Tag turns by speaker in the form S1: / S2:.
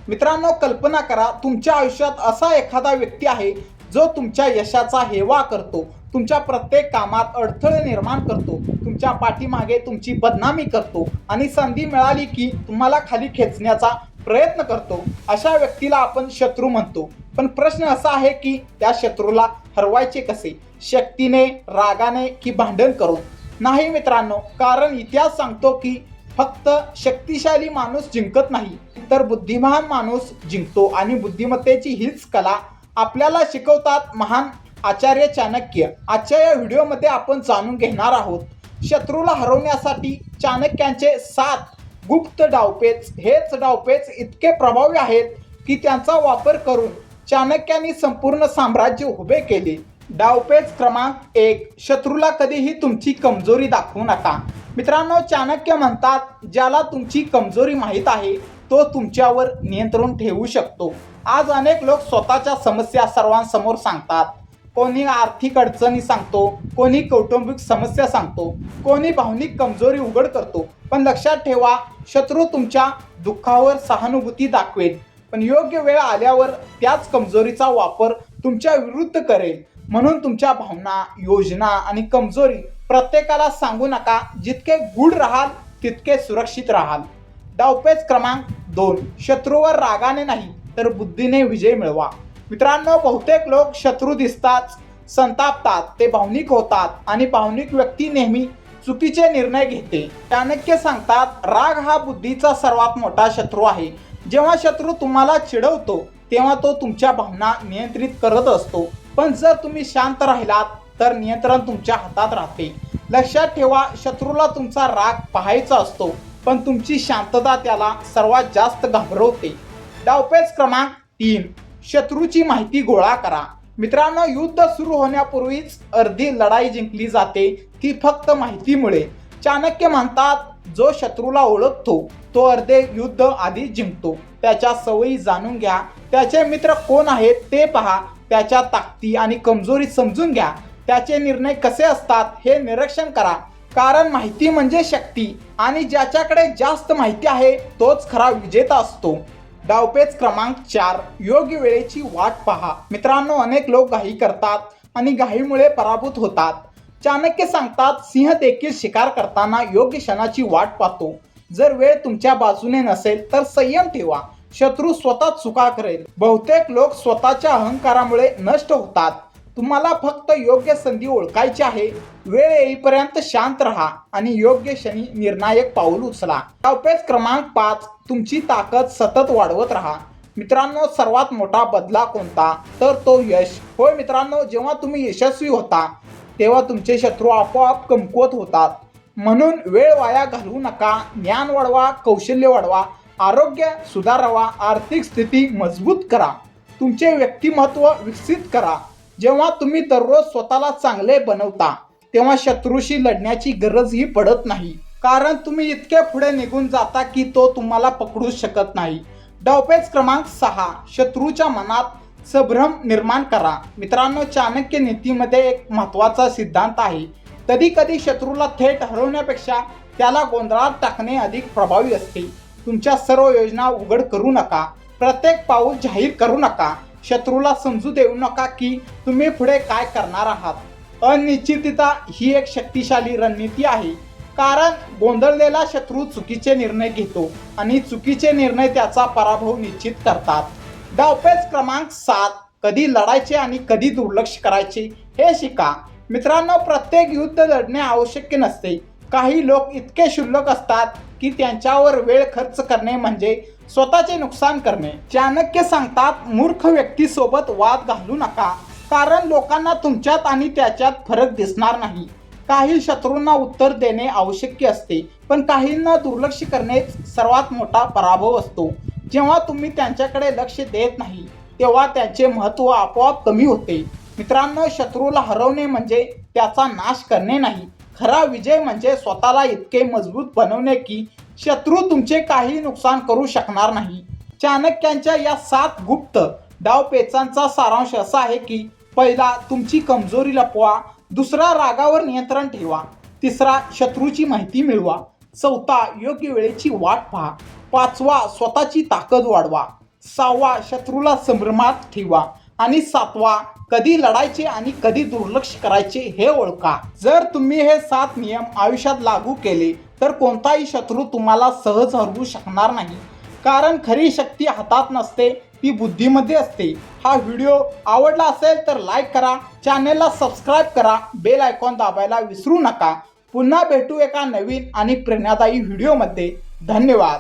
S1: मित्रांनो, कल्पना करा तुमच्या आयुष्यात असा एखादा व्यक्ती आहे जो तुमच्या यशाचा हेवा करतो, तुमच्या प्रत्येक कामात अडथळे निर्माण करतो, तुमच्या पाठीमागे तुमची बदनामी करतो आणि संधी मिळाली की तुम्हाला खाली खेचण्याचा प्रयत्न करतो. अशा व्यक्तीला आपण शत्रू म्हणतो. पण प्रश्न असा आहे की त्या शत्रूला हरवायचे कसे? शक्तीने, रागाने की भांडण करून? नाही मित्रांनो, कारण इतिहास सांगतो की फक्त शक्तिशाली माणूस जिंकत नाही, तर बुद्धिमान माणूस जिंकतो. आणि बुद्धिमत्तेची हीच कला आपल्याला शिकवतात महान आचार्य चाणक्य. आजच्या या व्हिडिओमध्ये आपण जाणून घेणार आहोत शत्रूला हरवण्यासाठी चाणक्यांचे 7 गुप्त डावपेच. हेच डावपेच इतके प्रभावी आहेत की त्यांचा वापर करून चाणक्यांनी संपूर्ण साम्राज्य उभे केले. डावपेच क्रमांक 1, शत्रूला कधीही तुमची कमजोरी दाखवू नका. मित्रांनो, चाणक्य म्हणतात, ज्याला तुमची कमजोरी माहीत आहे तो तुमच्यावर नियंत्रण ठेवू शकतो. आज अनेक लोक स्वतःच्या समस्या सर्वांसमोर सांगतात. कोणी आर्थिक अडचणी सांगतो, कोणी कौटुंबिक समस्या सांगतो, कोणी भावनिक कमजोरी उघड करतो. पण लक्षात ठेवा, शत्रू तुमच्या दुःखावर सहानुभूती दाखवेल, पण योग्य वेळ आल्यावर त्याच कमजोरीचा वापर तुमच्या विरुद्ध करेल. म्हणून तुमच्या भावना, योजना आणि कमजोरी प्रत्येकाला सांगू नका. जितके गूढ राहाल तितके सुरक्षित राहाल. डावपेच क्रमांक 2, शत्रूवर रागाने नाही तर बुद्धीने विजय मिळवा. मित्रांनो, बहुतेक लोक शत्रू दिसताच संतापतात, ते भावनिक होतात आणि भावनिक व्यक्ती नेहमी चुकीचे निर्णय घेते. चाणक्य सांगतात, राग हा बुद्धीचा सर्वात मोठा शत्रू आहे. जेव्हा शत्रू तुम्हाला चिडवतो तेव्हा तो तुमच्या भावना नियंत्रित करत असतो. पण जर तुम्ही शांत राहिलात तर नियंत्रण तुमच्या हातात राहते. लक्षात ठेवा, शत्रूला तुमचा राग पाहायचा असतो, पण तुमची शांतता त्याला सर्वात जास्त घाबरवते. डावपेच क्रमांक 3, शत्रूची माहिती गोळा करा. मित्रांनो, युद्ध सुरू होण्यापूर्वीच अर्धी लढाई जिंकली जाते ती फक्त माहितीमुळे. चाणक्य म्हणतात, जो शत्रूला ओळखतो तो अर्धे युद्ध आधीच जिंकतो. त्याच्या सवयी जाणून घ्या, त्याचे मित्र कोण आहेत ते पहा, त्याच्या ताकदी आणि कमजोरी समजून घ्या, त्याचे निर्णय कसे असतात हे निरीक्षण करा. कारण माहिती म्हणजे शक्ती आणि ज्याच्याकडे जास्त माहिती आहे तोच खरा विजेता असतो. डावपेच क्रमांक 4, योग्य वेळेची वाट पहा. मित्रांनो, अनेक लोक घाई करतात आणि घाईमुळे पराभूत होतात. चाणक्य सांगतात, सिंह देखील शिकार करताना योग्य क्षणाची वाट पाहतो. जर वेळ तुमच्या बाजूने नसेल तर संयम ठेवा. शत्रू स्वतः चुका करेल. बहुतेक लोक स्वतःच्या अहंकारामुळे नष्ट होतात. तुम्हाला फक्त योग्य संधी ओळखायची आहे. वेळ येईपर्यंत शांत राहा आणि योग्य क्षणी निर्णायक पाऊल उचला. डावपेच क्रमांक 5, तुमची ताकद सतत वाढवत राहा. मित्रांनो, सर्वात मोठा बदला कोणता? तर तो यश. होय मित्रांनो, जेव्हा तुम्ही यशस्वी होता तेव्हा तुमचे शत्रू आपोआप कमकुवत होतात. म्हणून वेळ वाया घालवू नका. ज्ञान वाढवा, कौशल्य वाढवा, आरोग्य सुधारवा, आर्थिक स्थिती मजबूत करा, तुमचे व्यक्तिमत्व विकसित करा. जेव्हा तुम्ही दररोज स्वतःला चांगले बनवता तेव्हा शत्रूशी लढण्याची गरजही पडत नाही, कारण तुम्ही इतके पुढे निघून जाता की तो तुम्हाला पकडू शकत नाही. डावपेच क्रमांक 6, शत्रूच्या मनात संभ्रम निर्माण करा. मित्रांनो, चाणक्य नीतीमध्ये एक महत्त्वाचा सिद्धांत आहे, कधी कधी शत्रूला थेट हरवण्यापेक्षा त्याला गोंधळात टाकणे अधिक प्रभावी असते. तुमच्या सर्व योजना उघड करू नका, प्रत्येक पाऊल जाहीर करू नका. शत्रूला समजू देऊ नका की तुम्ही पुढे काय करणार आहात. अनिश्चितता ही एक शक्तिशाली रणनीती आहे, कारण गोंधळलेला शत्रू चुकीचे निर्णय घेतो आणि चुकीचे निर्णय त्याचा पराभव निश्चित करतात. डावपेच क्रमांक 7, कधी लढायचे आणि कधी दुर्लक्ष करायचे हे शिका. मित्रांनो, प्रत्येक युद्ध लढणे आवश्यक नसते. काही लोक इतके क्षुल्लक असतात की त्यांच्यावर वेळ खर्च करणे म्हणजे स्वतःचे नुकसान करणे. चाणक्य सांगतात, मूर्ख व्यक्तीसोबत वाद घालू नका, कारण लोकांना तुमच्यात आणि त्याच्यात फरक दिसणार नाही. काही शत्रूंना उत्तर देणे आवश्यक असते, पण काहींना दुर्लक्ष करणे सर्वात मोठा पराभव असतो. जेव्हा तुम्ही त्यांच्याकडे लक्ष देत नाही तेव्हा त्यांचे महत्त्व आपोआप कमी होते. मित्रांनो, शत्रूला हरवणे म्हणजे त्याचा नाश करणे नाही. खरा विजय म्हणजे स्वतःला इतके मजबूत बनवणे की शत्रू तुमचे काही नुकसान करू शकणार नाही. चाणक्यांच्या या 7 गुप्त डावपेचांचा सारांश असा आहे की पहिला, तुमची कमजोरी लपवा. दुसरा, रागावर नियंत्रण ठेवा. तिसरा, शत्रूची माहिती मिळवा. चौथा, योग्य वेळेची वाट पहा. पाचवा, स्वतःची ताकद वाढवा. 6वा शत्रूला संभ्रमात ठेवा आणि 7वा कधी लढायचे आणि कधी दुर्लक्ष करायचे हे ओळखा. जर तुम्ही हे 7 नियम आयुष्यात लागू केले तर कोणताही शत्रू तुम्हाला सहज हरवू शकणार नाही. कारण खरी शक्ती हातात नसते, ती बुद्धीमध्ये असते. हा व्हिडिओ आवडला असेल तर लाईक करा, चॅनेलला सबस्क्राईब करा, बेल आयकॉन दाबायला विसरू नका. पुन्हा भेटू एका नवीन आणि प्रेरणादायी व्हिडिओमध्ये. धन्यवाद.